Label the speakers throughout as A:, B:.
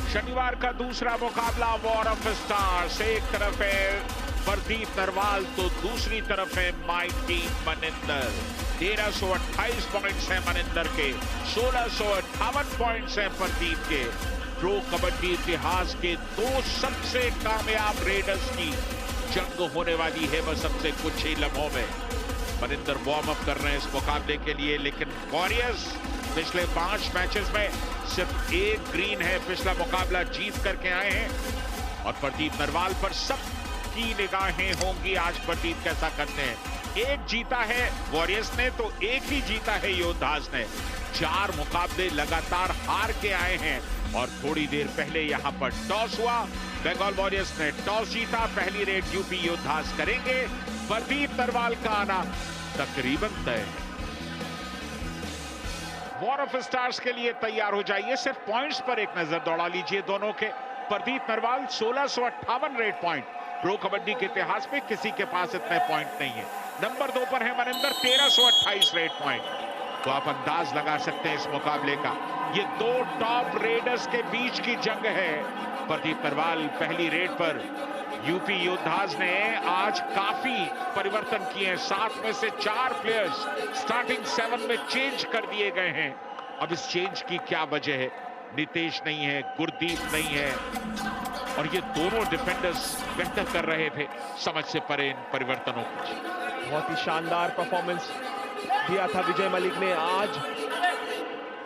A: शनिवार का दूसरा मुकाबला वॉर ऑफ स्टार्स। एक तरफ है प्रदीप नरवाल तो दूसरी तरफ है माइटी मनिंदर। 1328 पॉइंट्स हैं मनिंदर के, 1658 पॉइंट्स हैं प्रदीप के। प्रो कबड्डी इतिहास के दो सबसे कामयाब रेडर्स की जंग होने वाली है बस सबसे कुछ ही लम्हों में। मनिंदर वार्म अप कर रहे हैं इस मुकाबले के लिए, लेकिन वॉरियर्स पिछले 5 मैचेस में सिर्फ एक ग्रीन है। पिछला मुकाबला जीत करके आए हैं और प्रदीप नरवाल पर सबकी निगाहें होंगी आज प्रदीप कैसा करते हैं। एक जीता है वॉरियर्स ने तो एक ही जीता है योद्धास ने। 4 मुकाबले लगातार हार के आए हैं और थोड़ी देर पहले यहां पर टॉस हुआ। बंगाल वॉरियर्स ने टॉस जीता। पहली रेड यूपी योद्धास करेंगे। प्रदीप नरवाल का आना तकरीबन तय है। वॉर ऑफ स्टार्स के लिए तैयार हो जाइए। सिर्फ पॉइंट्स पर एक नजर दौड़ा लीजिए दोनों के। Pradeep Narwal 1658 red point, pro kabaddi के इतिहास में किसी के पास इतने पॉइंट नहीं है। नंबर 2 पर है मनिंदर 1328 रेड पॉइंट। तो आप अंदाज लगा सकते हैं इस मुकाबले का। ये 2 टॉप रेडर्स के बीच की जंग है। प्रदीप नरवाल पहली रेड पर। यूपी योद्धास ने आज काफी परिवर्तन किए हैं। 7 में से 4 प्लेयर्स स्टार्टिंग 7 में चेंज कर दिए गए हैं। अब इस चेंज की क्या वजह है? नितेश नहीं है, गुरदीप नहीं है और ये दोनों डिफेंडर्स बेहतर कर रहे थे समझ से परे इन परिवर्तनों को।
B: बहुत ही शानदार परफॉर्मेंस दिया था विजय मलिक ने। आज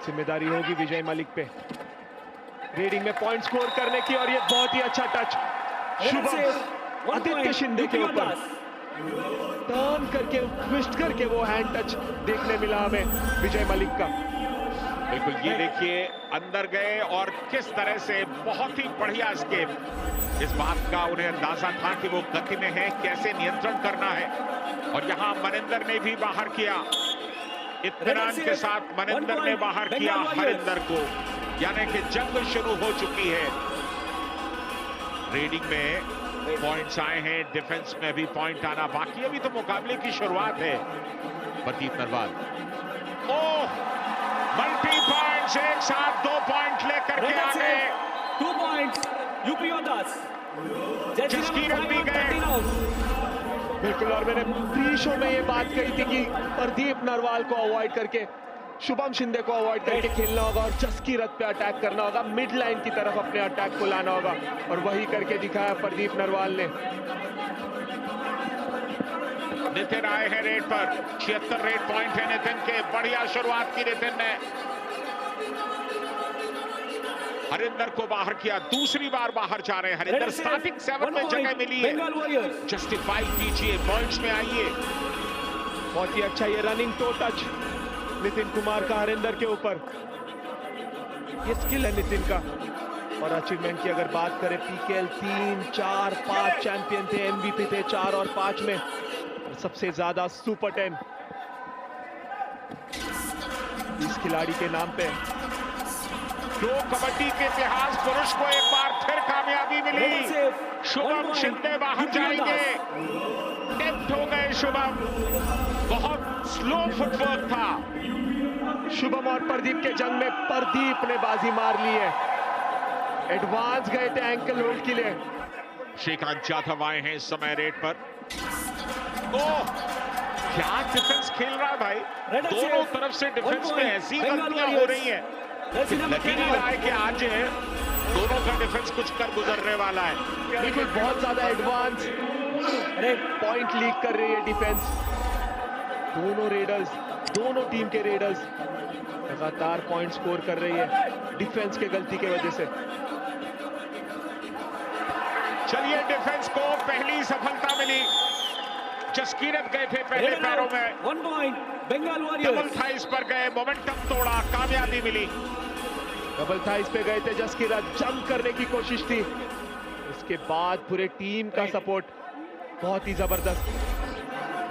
B: जिम्मेदारी होगी विजय मलिक पे रेडिंग में पॉइंट स्कोर करने की। और ये बहुत ही अच्छा टच शुभम आदित्य शिंदे के ऊपर टर्न करके ट्विस्ट करके वो हैंड टच देखने मिला हमें विजय मलिक का।
A: बिल्कुल, ये देखिए अंदर गए और किस तरह से बहुत ही बढ़िया एस्केप। इस बात का उन्हें अंदाजा था कि वो गति में है, कैसे नियंत्रण करना है। और यहां मनिंदर ने भी बाहर किया, इत्मीनान के साथ मनिंदर ने बाहर किया हरिंदर को, यानी कि जंग शुरू हो चुकी है। रेडिंग में पॉइंट्स आए हैं, डिफेंस में भी पॉइंट आना बाकी। अभी तो मुकाबले की शुरुआत है। प्रदीप नरवाल ओह मल्टी पॉइंट्स, एक साथ 2 पॉइंट लेकर के आ गए।
C: 2 पॉइंट्स यूपी योद्धास।
A: जसकीरत भी गए।
B: बिल्कुल, और मैंने प्री शो में ये बात कही थी कि प्रदीप नरवाल को अवॉइड करके शुभम शिंदे को अवॉइड करके खेलना होगा और जसकीरत पे अटैक करना होगा, मिड लाइन की तरफ अपने अटैक को लाना होगा। और वही करके दिखाया प्रदीप नरवाल ने।
A: नितिन आए हैं रेड पर। 76 रेड पॉइंट है नितिन के। बढ़िया शुरुआत की नितिन ने। हरिंदर को बाहर किया, दूसरी बार बाहर जा रहे हैं हरिंदर। स्टार्टिंग 7 में जगह मिली है, जस्टिफाई कीजिए, पॉइंट्स में आइए।
B: बहुत ही अच्छा ये running to touch Nitin Kumar का हरिंदर के ऊपर। ये स्किल है नितिन का। और अचीवमेंट की अगर बात करें, पीकेएल 3, 4, 5 चैंपियन थे, एमवीपी थे 4 और 5 में। और सबसे ज्यादा सुपर 10 इस खिलाड़ी के नाम पे।
A: प्रो कबड्डी के इतिहास पुरुष को एक बार फिर कामयाबी मिली। शुभम शिंदे बाहर जाएंगे। टेम्प्ट हो गए शुभम। बहुत स्लो फुटवर्क था।
B: शुभम और प्रदीप के जंग में प्रदीप ने बाजी मार ली है। एडवांस गए थे एंकल होल्ड के लिए।
A: श्रीकांत जाधव आए हैं इस समय रेड पर। ओह क्या डिफेंस खेल रहा है भाई। दोनों तरफ से डिफेंस में ऐसी गलतियां हो रही हैं। लगी नहीं रहा है कि आज दोनों का डिफेंस कुछ कर गुजरने वाला है।
B: बिल्कुल, बहुत ज्यादा एडवांस पॉइंट लीक कर रही है डिफेंस। दोनों रेडर्स, दोनों टीम के रेडर्स लगातार पॉइंट स्कोर कर रही है डिफेंस के गलती की वजह से।
A: चलिए, डिफेंस को पहली सफलता मिली। जसकीरत गए थे पहले पैरों में।
C: 1 point Bengal Warriors.
A: Double thighs पर गए, मोमेंटम तोड़ा, कामयाबी मिली।
B: डबल थाइस पे गए थे जसकीरत, जंप करने की कोशिश थी। उसके बाद पूरे टीम का सपोर्ट बहुत ही जबरदस्त।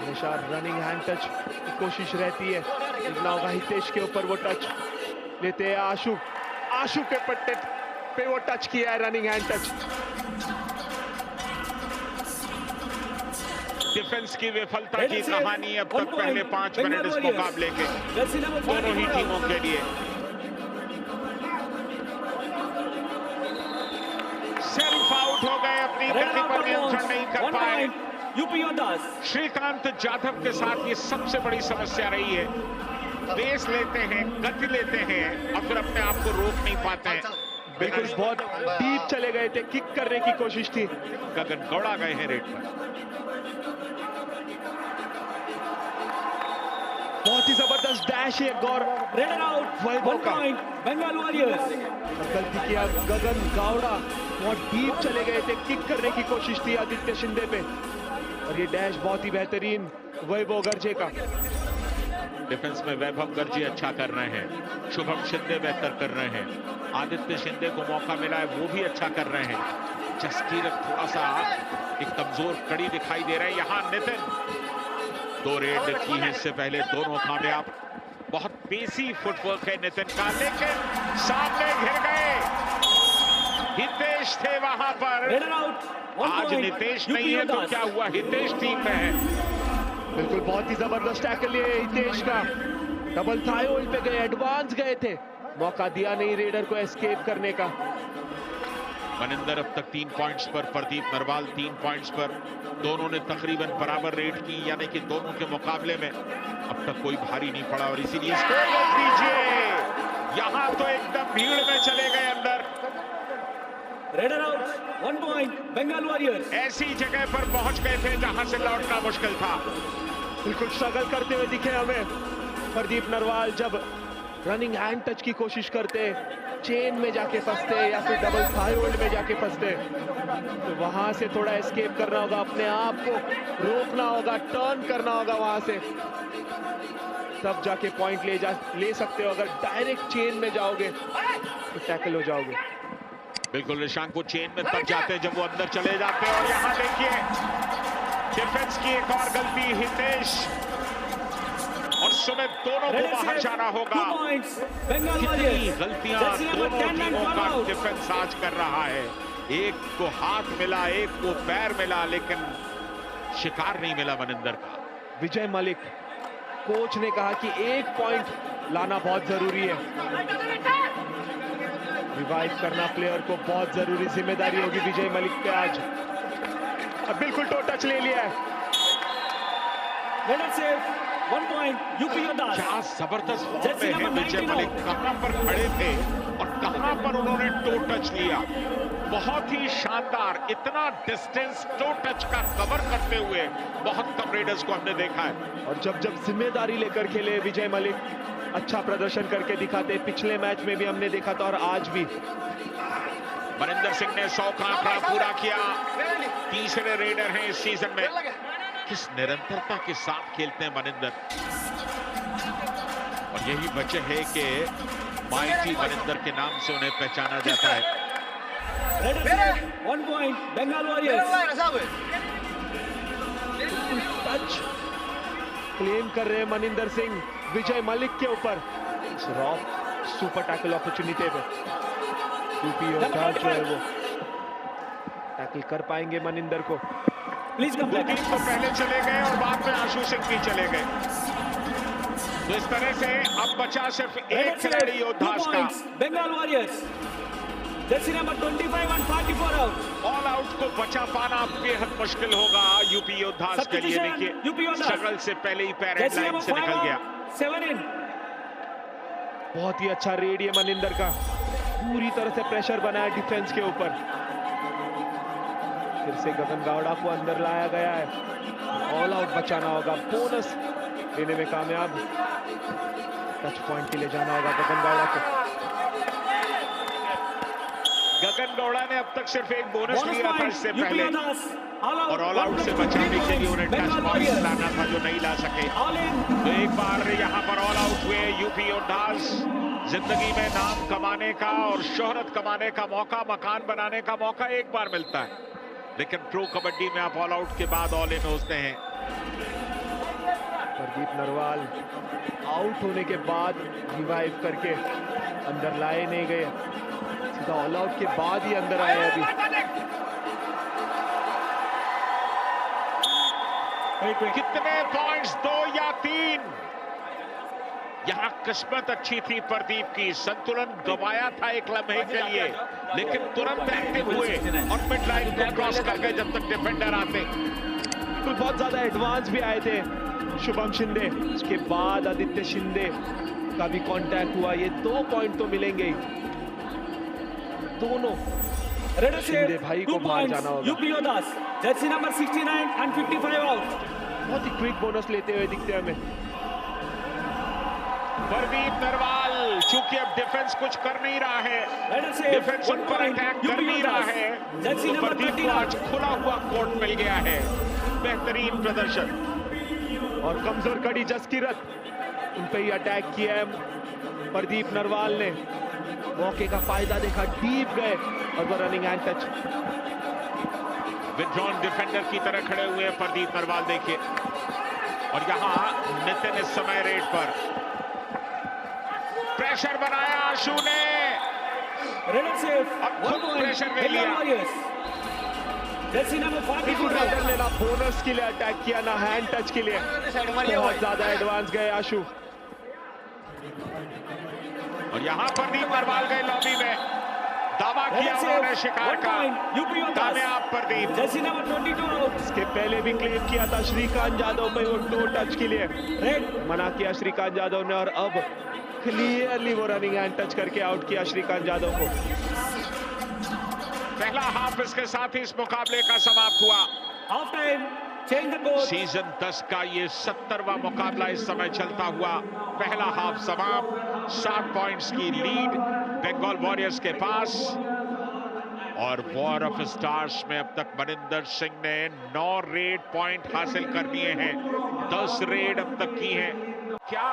B: हमेशा रनिंग हैंड टच की कोशिश रहती है। देखना होगा हितेश के ऊपर वो टच लेते हैं। आशु के पट्टे पे वो टच किया है, रनिंग हैंड टच।
A: डिफेंस की विफलता की कहानी अब तक पहले 5 मिनट इस मुकाबले के दोनों ही टीमों के लिए। गति पर नियंत्रण नहीं कर पाए।
C: यूपी योद्धास।
A: श्रीकांत जाधव के साथ ये सबसे बड़ी समस्या रही है, पेस लेते हैं, गति लेते हैं और फिर अपने आप को रोक नहीं पाते हैं।
B: बिल्कुल बहुत डीप चले गए थे, किक करने की कोशिश थी।
A: गगन गौड़ा गए हैं रेड पर।
B: बहुत ही जबरदस्त डैश है गौर
C: रेडर आउट,
B: वैभव का।
C: बंगाल वॉरियर्स।
B: गलती किया गगन गौड़ा, बहुत डीप चले गए थे, किक करने की कोशिश थी आदित्य शिंदे पे और ये डैश बहुत ही बेहतरीन वैभव गर्जे का।
A: डिफेंस में वैभव गर्जे अच्छा कर रहे हैं, शुभम शिंदे बेहतर कर रहे हैं, आदित्य शिंदे को मौका मिला है वो भी अच्छा कर रहे हैं। जसकीरत थोड़ा सा एक कमजोर कड़ी दिखाई दे रहा है। यहाँ नितिन 2 रेड की है इससे पहले, दोनों कामयाब। बहुत पेसी फुटवर्क है नितिन का, लेकिन सामने घिर गए। हितेश थे वहां पर। आज नितेश नहीं है तो क्या हुआ, हितेश टीम में है।
B: बिल्कुल बहुत ही जबरदस्त टैकल है हितेश का। डबल थाई होल्ड पे गए, एडवांस गए थे, मौका दिया नहीं रेडर को एस्केप करने का।
A: मनिंदर अब तक 3 पॉइंट्स पर, प्रदीप नरवाल 3 पॉइंट्स पर। दोनों ने तकरीबन बराबर रेड की, यानी कि दोनों के मुकाबले में अब तक कोई भारी नहीं पड़ा और इसीलिए स्कोर रोक दीजिए। यहां तो एकदम भीड़ में चले गए अंदर।
C: Raider out, 1 point Bengal Warriors.
A: ऐसी जगह पर पहुंच गए थे जहां से लौटना मुश्किल था।
B: बिल्कुल स्ट्रगल करते हुए दिखे हमें प्रदीप नरवाल। जब रनिंग हैंड टच की कोशिश करते, चेन में जाके फंसते या फिर डबल थाई होल्ड में जाके फंसते, तो वहां से थोड़ा एस्केप करना होगा, अपने आप को रोकना होगा, टर्न करना होगा वहां से, तब जाके पॉइंट ले सकते हो। अगर डायरेक्ट चेन में जाओगे तो टैकल हो जाओगे।
A: बिल्कुल निशांक को चेन में तब जाते हैं जब वो अंदर चले जाते हैं। और यहाँ देखिए डिफेंस की एक और गलती, हितेश और सुमित दोनों को बाहर जाना होगा। कितनी गलतियां दोनों टीमों का डिफेंस आज कर रहा है। एक को हाथ मिला, एक को पैर मिला, लेकिन शिकार नहीं मिला मनिंदर का।
B: विजय मलिक कोच ने कहा कि 1 पॉइंट लाना बहुत जरूरी है, रिवाइव करना प्लेयर को बहुत जरूरी जिम्मेदारी होगी विजय मलिक पे आज। अब बिल्कुल टो टच ले लिया है।
C: 1 पॉइंट यूपी योद्धास।
A: क्या जबरदस्त फॉर्म में है विजय मलिक, कहां पर खड़े थे और कहां पर उन्होंने टो टच लिया। बहुत ही शानदार, इतना डिस्टेंस टो टच का कवर करते हुए बहुत कम रेडर्स को हमने देखा है।
B: और जब जिम्मेदारी लेकर खेले विजय मलिक, अच्छा प्रदर्शन करके दिखाते। पिछले मैच में भी हमने देखा था और आज भी।
A: मनिंदर सिंह ने 100 का आंकड़ा पूरा किया, तीसरे रेडर हैं इस सीजन में। किस निरंतरता के साथ खेलते हैं मनिंदर, और यही वजह है कि माइटी मनिंदर के नाम से उन्हें पहचाना जाता है।
C: 1 point Bengal Warriors.
B: Touch claim कर रहे हैं मनिंदर सिंह विजय मलिक के ऊपर। रॉक सुपर टैकल अपॉर्चुनिटी पे यूपी योद्धा जो है वो टैकल कर पाएंगे मनिंदर को।
C: Please come back.
A: तो पहले चले गए और बाद में आशु सिंह भी चले गए, तो इस तरह से अब बचा सिर्फ एक खिलाड़ी योद्धास का।
C: बंगाल वॉरियर्स जर्सी नंबर 25 और 44 आउट।
A: ऑल आउट को बचा पाना बेहद मुश्किल होगा यूपी योद्धास के लिए। देखिए स्ट्रगल से पहले ही पैरेंट लाइन से निकल गया।
C: 7 इन।
B: बहुत ही अच्छा रेड है मनिंदर का, पूरी तरह से प्रेशर बनाया डिफेंस के ऊपर। फिर से गगन गौड़ा को अंदर लाया गया है, ऑल आउट बचाना होगा, बोनस लेने में कामयाब। टच पॉइंट के लिए जाना होगा गगन गौड़ा को।
A: गगन गौड़ा ने अब तक सिर्फ एक बोनस लिया था इससे पहले, और ऑल आउट से बचाने के लिए उन्हें टच पॉइंट लाना था जो नहीं ला सके। तो एक बार यहाँ पर ऑल आउट हुए यूपी योद्धास। जिंदगी में नाम कमाने का और शोहरत कमाने का मौका, मकान बनाने का मौका एक बार मिलता है, लेकिन प्रो कबड्डी में आप ऑल आउट के बाद ऑल इन होते हैं।
B: प्रदीप नरवाल आउट होने के बाद रिवाइव करके अंदर लाए नहीं गए, सीधा ऑल आउट के बाद ही अंदर आए। अभी
A: कितने पॉइंट्स, 2 या 3? यहाँ किस्मत अच्छी थी प्रदीप की, संतुलन गवाया था एक लम्हे के लिए, लेकिन तुरंत एक्टिव हुए और मिड लाइन को क्रॉस कर गए जब तक डिफेंडर आते।
B: बिल्कुल बहुत ज्यादा एडवांस भी आए थे शुभम शिंदे, उसके बाद आदित्य शिंदे का भी कांटेक्ट हुआ। ये 2 पॉइंट तो मिलेंगे ही, दोनों शिंदे भाई को बाहर जाना होगा।
C: UP Yoddhas jersey number 69 and 55 out.
B: बहुत ही क्विक बोनस लेते हुए दिखते हैं हमें
A: प्रदीप नरवाल, चूंकि अब डिफेंस कुछ कर नहीं रहा है, डिफेंस ऊपर अटैक कर नहीं रहा है, तो प्रदीप को आज खुला हुआ कोर्ट मिल गया है। बेहतरीन प्रदर्शन।
B: और कमजोर कड़ी जसकीरत, उन पे ही अटैक किया है प्रदीप नरवाल ने। मौके का फायदा देखा, डीप गए और वो running hand touch.
A: Withdrawn defender की तरह खड़े हुए हैं प्रदीप नरवाल, देखिए। और यहां नितिन इस समय रेड पर प्रेशर बनाया आशु ने, अब खुद प्रेशर ले लिया।
C: जर्सी नंबर 44
B: ने ना बोनस के लिए अटैक किया, ना हैंड टच के लिए। बहुत ज्यादा एडवांस गए आशु।
A: और यहां प्रदीप नरवाल गए लॉबी में, दावा किया उन्होंने शिकार का, कामयाब प्रदीप।
C: Jersey number 22 out.
B: इसके पहले भी क्लेम किया था श्रीकांत यादव पे वो टो टच के लिए, मना किया श्रीकांत यादव ने, और अब क्लियरली वो रनिंग हैंड टच करके आउट किया श्रीकांत यादव को।
A: पहला हाफ इसके साथ ही इस मुकाबले का समाप्त हुआ।
C: Half time, change the coach.
A: Season 10 का ये 70वां मुकाबला इस समय चलता हुआ, पहला हाफ समाप्त। 7 पॉइंट्स की लीड बंगाल वॉरियर्स के पास। और वॉर ऑफ स्टार्स में अब तक मनिंदर सिंह ने 9 रेड पॉइंट हासिल कर लिए हैं, 10 रेड अब तक की हैं। क्या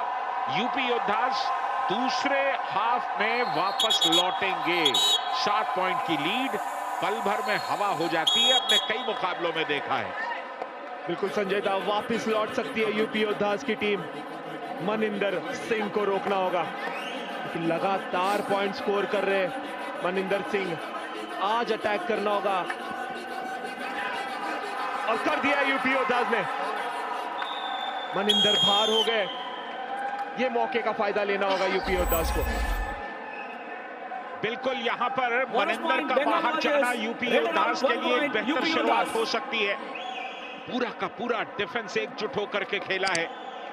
A: यूपी योद्धास दूसरे हाफ में वापस लौटेंगे? 7 पॉइंट की लीड पल भर में हवा हो जाती है, अपने कई मुकाबलों में देखा है।
B: बिल्कुल संजय दा, वापस लौट सकती है यूपी योद्धास की टीम। मनिंदर सिंह को रोकना होगा, क्योंकि लगातार पॉइंट स्कोर कर रहे मनिंदर सिंह। आज अटैक करना होगा, और कर दिया यूपी योद्धास ने। मनिंदर बाहर हो गए, ये मौके का फायदा लेना होगा यूपी योद्धास को।
A: बिल्कुल, यहां पर मनिंदर का बाहर जाना यूपी योद्धास के लिए एक बेहतर शुरुआत हो सकती है। पूरा का पूरा डिफेंस एकजुट होकर के खेला है,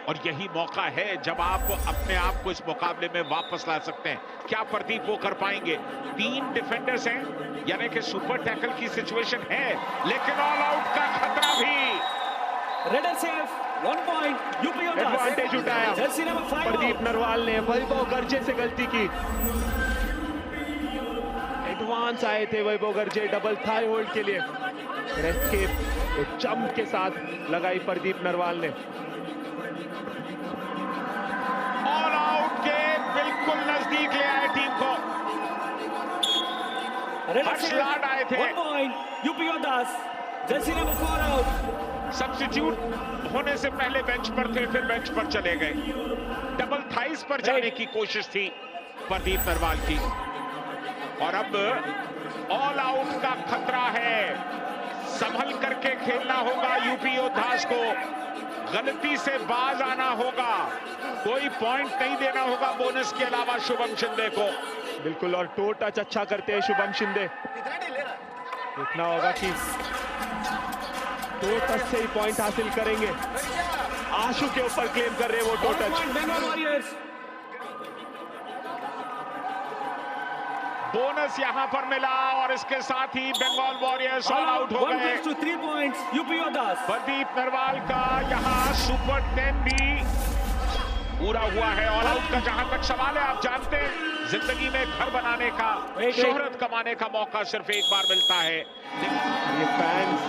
A: और यही मौका है जब आप अपने आप को इस मुकाबले में वापस ला सकते हैं। क्या प्रदीप वो कर पाएंगे? 3 डिफेंडर्स हैं, यानी कि सुपर टैकल की सिचुएशन है, लेकिन ऑल आउट का खतरा भी।
C: Raider safe, 1 point UP योद्धास।
B: Advantage उठाया
C: जर्सी नंबर 5
B: प्रदीप नरवाल ने। वैभव गर्जे से गलती की, एडवांस आए थे वैभव गर्जे डबल थाई होल्ड के लिए। रेस्ट के चम के साथ लगाई प्रदीप नरवाल ने।
A: ऑल आउट के बिल्कुल नजदीक ले आए टीम को, हर्ष लाड आए थे।
C: 1 point UP Yoddhas. Jersey number 4 out.
A: Substitute होने से पहले बेंच पर थे, फिर बेंच पर चले गए। डबल थाइस पर जाने की कोशिश थी प्रदीप नरवाल की, और अब ऑल आउट का खतरा है। संभल करके खेलना होगा यूपी योद्धास को, गलती से बाज आना होगा, कोई पॉइंट नहीं देना होगा बोनस के अलावा शुभम शिंदे को।
B: बिल्कुल, और टो टच अच्छा करते हैं शुभम शिंदे। देखना होगा कि टो टच से ही पॉइंट हासिल करेंगे। आशु के ऊपर क्लेम कर रहे हैं वो टो टच।
A: बोनस यहां पर मिला, और इसके साथ ही बंगाल वॉरियर्स ऑल आउट हो गए।
C: 3 पॉइंट्स यूपी योद्धास।
A: प्रदीप नरवाल का यहां सुपर 10 भी पूरा हुआ है। ऑल आउट का जहां तक सवाल है, आप जानते हैं जिंदगी में घर बनाने का, शोहरत कमाने का मौका सिर्फ एक बार मिलता है।
B: ये फैंस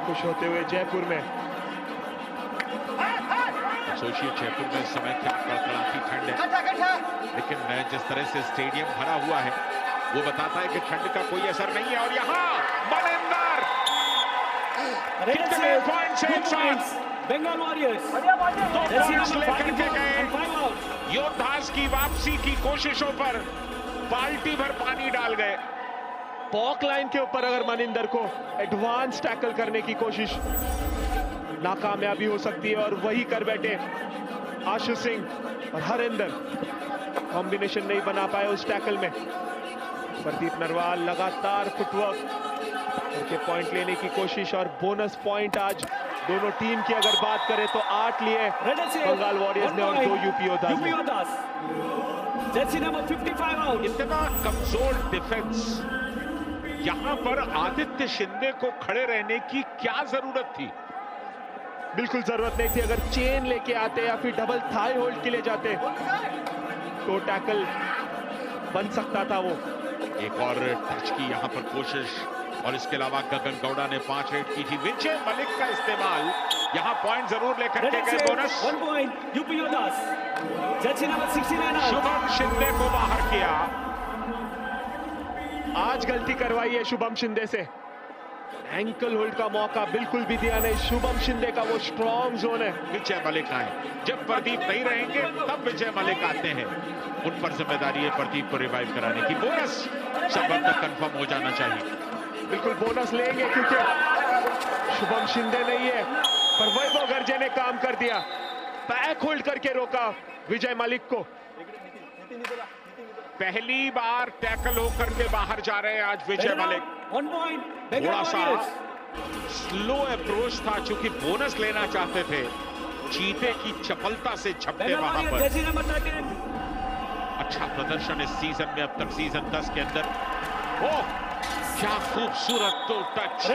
B: खुश होते हुए जयपुर में।
A: एसोसिएट जयपुर में इस समय क्या कड़कड़ाती ठंड है, लेकिन जिस तरह से स्टेडियम भरा हुआ है वो बताता है कि ठंड का कोई असर नहीं है। और यहाँ मनिंदर कितने पॉइंट्स एक साथ
C: बंगाल वॉरियर्स
A: 2 पॉइंट्स लेकर के गए। योद्धास की वापसी की कोशिशों पर बाल्टी भर पानी डाल गए।
B: पॉक लाइन के ऊपर अगर मनिंदर को एडवांस टैकल करने की कोशिश, नाकामयाबी हो सकती है, और वही कर बैठे आशु सिंह और हरिंदर कॉम्बिनेशन नहीं बना पाए उस टैकल में। प्रदीप नरवाल लगातार फुटवर्क करके पॉइंट लेने की कोशिश और बोनस पॉइंट आज दोनों टीम की अगर बात करें तो 8 लिए बंगाल वॉरियर्स ने और 2 यूपी योद्धास ने।
C: Jersey number 55 out.
A: इतना कमजोर डिफेंस, यहां पर आदित्य शिंदे को खड़े रहने की क्या जरूरत थी?
B: बिल्कुल जरूरत नहीं थी। अगर चेन लेके आते या फिर डबल थाई होल्ड के लिए जाते तो टैकल बन सकता था। वो
A: एक और टच की यहां पर कोशिश, और इसके अलावा गगन गौड़ा ने 5 रेड की थी। विजय मलिक का इस्तेमाल, यहां पॉइंट जरूर लेकर के गए। Bonus
C: 1 point UP Yoddhas. Jersey number 69 out.
A: Shubham Shinde को बाहर किया।
B: आज गलती करवाई है शुभम शिंदे से। एंकल होल्ड का मौका बिल्कुल भी दिया नहीं। शुभम शिंदे का वो स्ट्रॉन्ग जोन है।
A: विजय मलिक आए, जब प्रदीप नहीं रहेंगे तब विजय मलिक आते हैं। उन पर जिम्मेदारी है प्रदीप को रिवाइव कराने की। बोनस सब तक कंफर्म हो जाना चाहिए।
B: बिल्कुल बोनस लेंगे क्योंकि शुभम शिंदे नहीं है, पर वैभव गर्जे ने काम कर दिया। बैक होल्ड करके रोका विजय मलिक को।
A: पहली बार टैकल होकर के बाहर जा रहे हैं आज विजय मलिक।
C: 1 पॉइंट
A: थोड़ा सा स्लो अप्रोच था, चूंकि बोनस लेना चाहते थे। चीते की चपलता से झपटे वहां पर।
C: Jersey number 13।
A: अच्छा प्रदर्शन इस सीजन में, अब तक सीजन 10 के अंदर। ओह क्या खूबसूरत तो टच।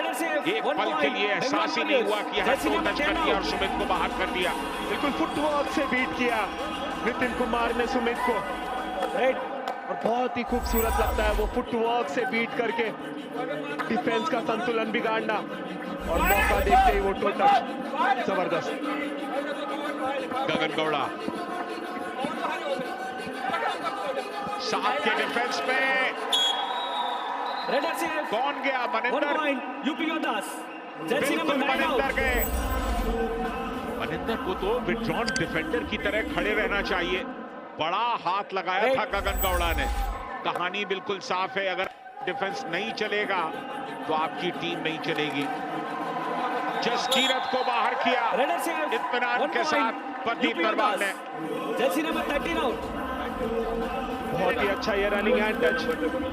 A: एक पल के लिए एहसास ही नहीं हुआ कि हाथ तो टच कर दिया और सुमित को बाहर कर दिया।
B: बिल्कुल फुटवर्क से बीट किया नितिन कुमार ने सुमित को। और बहुत ही खूबसूरत लगता है वो फुटवर्क से बीट करके डिफेंस का संतुलन बिगाड़ना, और मौका देखते ही वो टो टच जबरदस्त।
A: गगन गौड़ा 7 के डिफेंस में कौन गया? मनिंदर।
C: यूपी योद्धास। जर्सी
A: बिल्कुल
C: नंबर 9
A: मनिंदर
C: आउट।
A: गए। मनिंदर को तो विड्रॉन डिफेंडर की तरह खड़े रहना चाहिए। बड़ा हाथ लगाया था गगन गौड़ा ने। कहानी बिल्कुल साफ है, अगर डिफेंस नहीं चलेगा तो आपकी टीम नहीं चलेगी। जसकीरत को बाहर किया इत्मीनान के साथ प्रदीप नरवाल ने।
C: Jersey number 13 out.
B: बहुत ही अच्छा ये running hand touch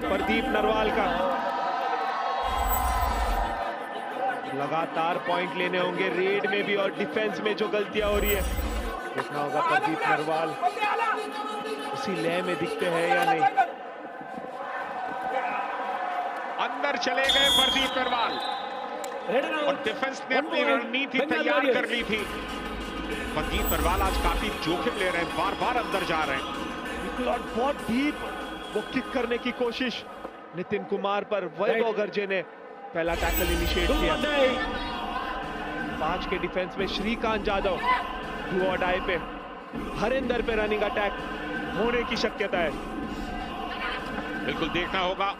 B: Pradeep Narwal का। लगातार पॉइंट लेने होंगे रेड में भी और डिफेंस में जो गलतियां हो रही है। देखना होगा प्रदीप नरवाल उसी लय में दिखते हैं या नहीं।
A: अंदर चले गए प्रदीप नरवाल, और डिफेंस ने अपनी रणनीति तैयार कर ली थी। प्रदीप नरवाल आज काफी जोखिम ले रहे हैं, बार बार अंदर जा रहे हैं।
B: और बहुत डीप वो किक करने की कोशिश नितिन कुमार पर। वैभव गर्जे ने पहला टैकल इनिशिएट किया। 5 के डिफेंस में श्रीकांत यादव डू और डाई पे। हरिंदर पे रनिंग अटैक होने की शक्यता है।
A: बिल्कुल देखना होगा।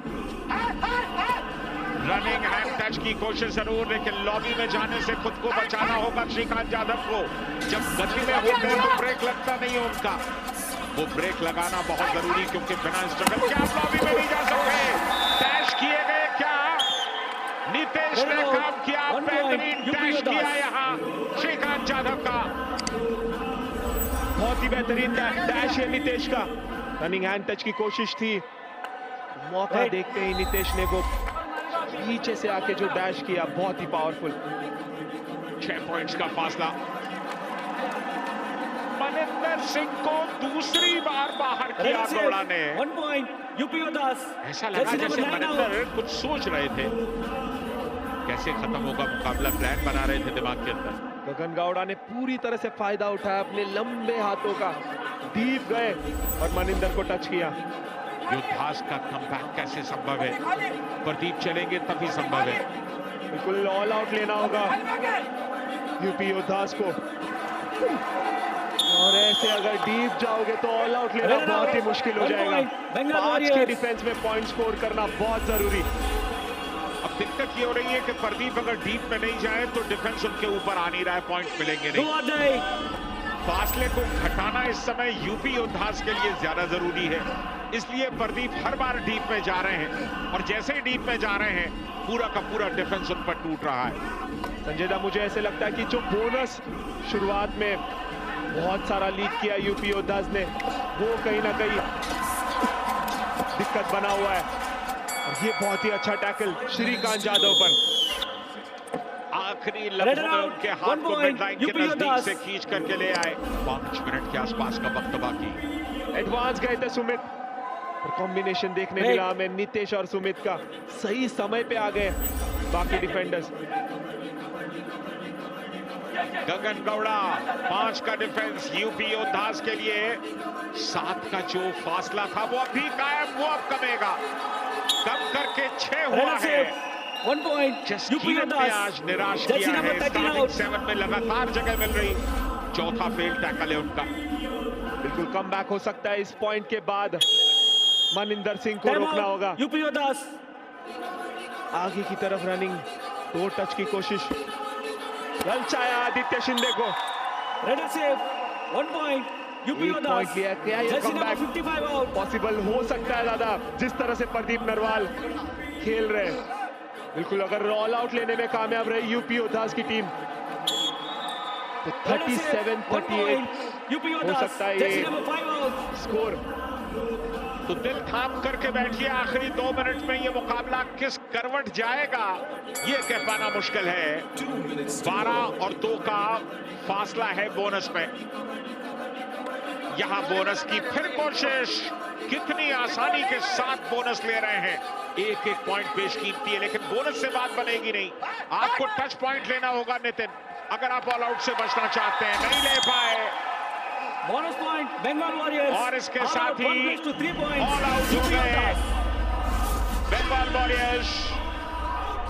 A: रनिंग हैंड टच की कोशिश जरूर, लेकिन लॉबी में जाने से खुद को बचाना होगा श्रीकांत यादव को। जब गति में होते हैं तो ब्रेक लगता नहीं है उनका। वो ब्रेक लगाना बहुत जरूरी, क्योंकि बिना स्ट्रगल के आप लॉबी में नहीं जा सकते। डैश किए गए क्या? नितेश ने काम किया, बेहतरीन डैश किया यहाँ श्रीकांत यादव का।
B: बहुत ही बेहतरीन डैश है नितेश का। रनिंग हैंड टच की कोशिश थी, मौका देखते ही नितेश ने वो पीछे से आके जो डैश किया, बहुत ही पावरफुल।
A: 6 पॉइंट्स का फासला। मनिंदर सिंह को दूसरी बार बाहर किया गौड़ा ने।
C: 1 पॉइंट यूपी योद्धास।
A: ऐसा लगा जैसे मनिंदर कुछ सोच रहे थे, कैसे खत्म होगा मुकाबला, प्लान बना रहे थे दिमाग के अंदर।
B: गगन गौड़ा ने पूरी तरह से फायदा उठाया अपने लंबे हाथों का, डीप गए और मनिंदर को टच किया।
A: योद्धास का कमबैक कैसे संभव है? प्रदीप चलेंगे तभी संभव है।
B: बिल्कुल ऑल आउट लेना होगा यूपी योद्धास को, और ऐसे अगर डीप जाओगे तो ऑल आउट लेना बहुत ही मुश्किल हो जाएगा। 5 के डिफेंस में पॉइंट स्कोर करना बहुत जरूरी।
A: अब दिक्कत ये हो रही है कि प्रदीप अगर डीप में नहीं जाए तो डिफेंस उनके ऊपर आ नहीं रहा है, पॉइंट मिलेंगे नहीं। फासले को घटाना इस समय यूपी योद्धास के लिए ज्यादा जरूरी है, इसलिए प्रदीप हर बार डीप में जा रहे हैं, और जैसे ही डीप में जा रहे हैं पूरा का पूरा डिफेंस उन पर टूट रहा है।
B: संजय दा, मुझे ऐसे लगता है कि जो बोनस शुरुआत में बहुत सारा लीड किया यूपी योद्धास ने, वो कहीं ना कहीं दिक्कत बना हुआ है। और ये बहुत ही अच्छा टैकल श्रीकांत जाधव पर।
A: आखिरी लम्हों में उनके हाथ को मिडलाइन के नजदीक से खींच करके ले आए। 5 मिनट के आसपास का वक्त बाकी।
B: एडवांस गए थे सुमित, और कॉम्बिनेशन देखने मिला हमें नितेश और सुमित का। सही समय पे आ गए बाकी डिफेंडर्स।
A: गगन गौड़ा 5 का डिफेंस यूपी योद्धास के लिए। 7 का जो फासला था वो अभी कायम, वो अब कमेगा। कम करके 6 हुआ है।
C: 1 point. यूपी योद्धास
A: आज निराश किया है। स्टार्टिंग 7 में लगातार जगह मिल रही। चौथा फेल टैकल है उनका।
B: बिल्कुल कम बैक हो सकता है इस पॉइंट के बाद। मनिंदर सिंह को रोकना होगा।
C: यूपी योद्धास
B: आगे की तरफ रनिंग, 2 टच की कोशिश। ललचाया आदित्य शिंदे को।
C: Raider save 1 point. UP योद्धास
B: point लिया। क्या ये कमबैक
C: 55 आउट
B: पॉसिबल हो सकता है दादा, जिस तरह से प्रदीप नरवाल खेल रहे हैं। बिल्कुल अगर ऑल आउट लेने में कामयाब रही यूपी योद्धास की टीम तो 37-38
C: यूपी
B: हो
C: योद्धास
B: सकता है ये
C: 5 आउट
B: स्कोर।
A: तो दिल थाम करके बैठिए, आखिरी 2 मिनट में ये मुकाबला किस करवट जाएगा ये कह पाना मुश्किल है। 12 और 2 का फासला है बोनस में। यहां बोनस की फिर कोशिश। कितनी आसानी के साथ बोनस ले रहे हैं। एक पॉइंट बेशकीमती है, लेकिन बोनस से बात बनेगी नहीं। आपको टच पॉइंट लेना होगा नितिन, अगर आप ऑल आउट से बचना चाहते हैं। नहीं ले पाए।
C: Bonus point Bengal Warriors.
A: और इसके साथ ही
C: 1 to 3 points.
A: ऑल आउट हो गए बंगाल वॉरियर्स।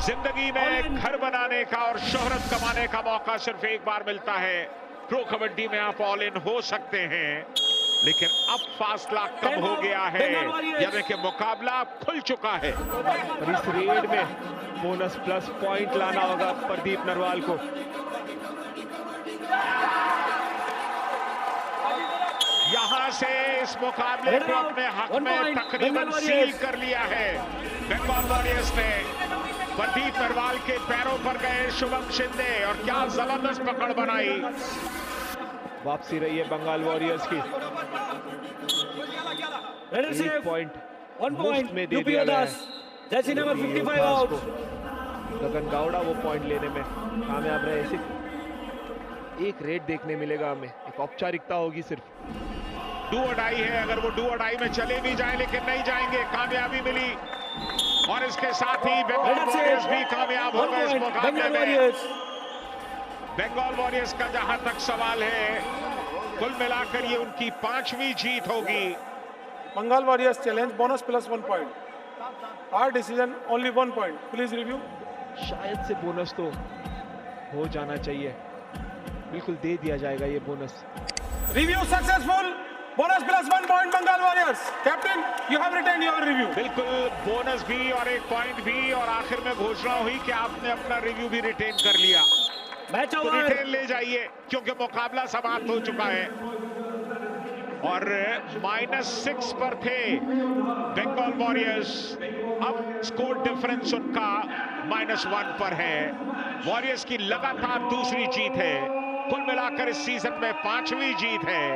A: जिंदगी में घर बनाने का और शोहरत कमाने का मौका सिर्फ एक बार मिलता है। प्रो कबड्डी में आप ऑल इन हो सकते हैं, लेकिन अब फासला कम हो गया है, यानी कि मुकाबला खुल चुका है।
B: और इस रेड में बोनस प्लस पॉइंट लाना होगा प्रदीप नरवाल को।
A: यहां से इस मुकाबले को अपने हक में तकरीबन सील कर लिया है बंगाल वॉरियर्स ने। प्रदीप नरवाल के पैरों पर गए शुभम शिंदे, और क्या जबरदस्त पकड़ बनाई।
B: वापसी रही है बंगाल वॉरियर्स की। एक पॉइंट
C: 1 point.
B: में दे
C: यूपी
B: दिया गया है।
C: योद्धास जैसी नंबर 55 आउट।
B: गगन गौड़ा वो पॉइंट लेने में कामयाब रहे। सिर्फ एक रेड देखने मिलेगा हमें, एक औपचारिकता होगी सिर्फ।
A: डू और डाई है, अगर वो डू और डाई में चले भी जाएं, लेकिन नहीं जाएंगे। कामयाबी मिली, और इसके साथ ही बंगाल वॉरियर्स भी कामयाब हो गए इस मुकाबले में। बंगाल वॉरियर्स का जहां तक सवाल है, कुल मिलाकर ये उनकी 5वीं जीत होगी।
D: Bengal Warriors challenge bonus plus 1 point. Our decision only 1 point. Please review.
B: शायद से बोनस तो हो जाना चाहिए। बिल्कुल दे दिया जाएगा ये bonus.
D: Review successful. Bonus plus 1 point Bengal Warriors. Captain, you have retained your review.
A: बिल्कुल बोनस भी और 1 पॉइंट भी, और आखिर में घोषणा हुई कि आपने अपना रिव्यू भी रिटेन कर लिया।
C: मैच
A: तो
C: ओवर।
A: रिटेन ले जाइए, क्योंकि मुकाबला समाप्त हो चुका है। और -6 पर थे बंगाल वॉरियर्स। अब स्कोर डिफरेंस उनका -1 पर है। वॉरियर्स की लगातार दूसरी जीत है। कुल मिलाकर इस सीजन में 5वीं जीत है।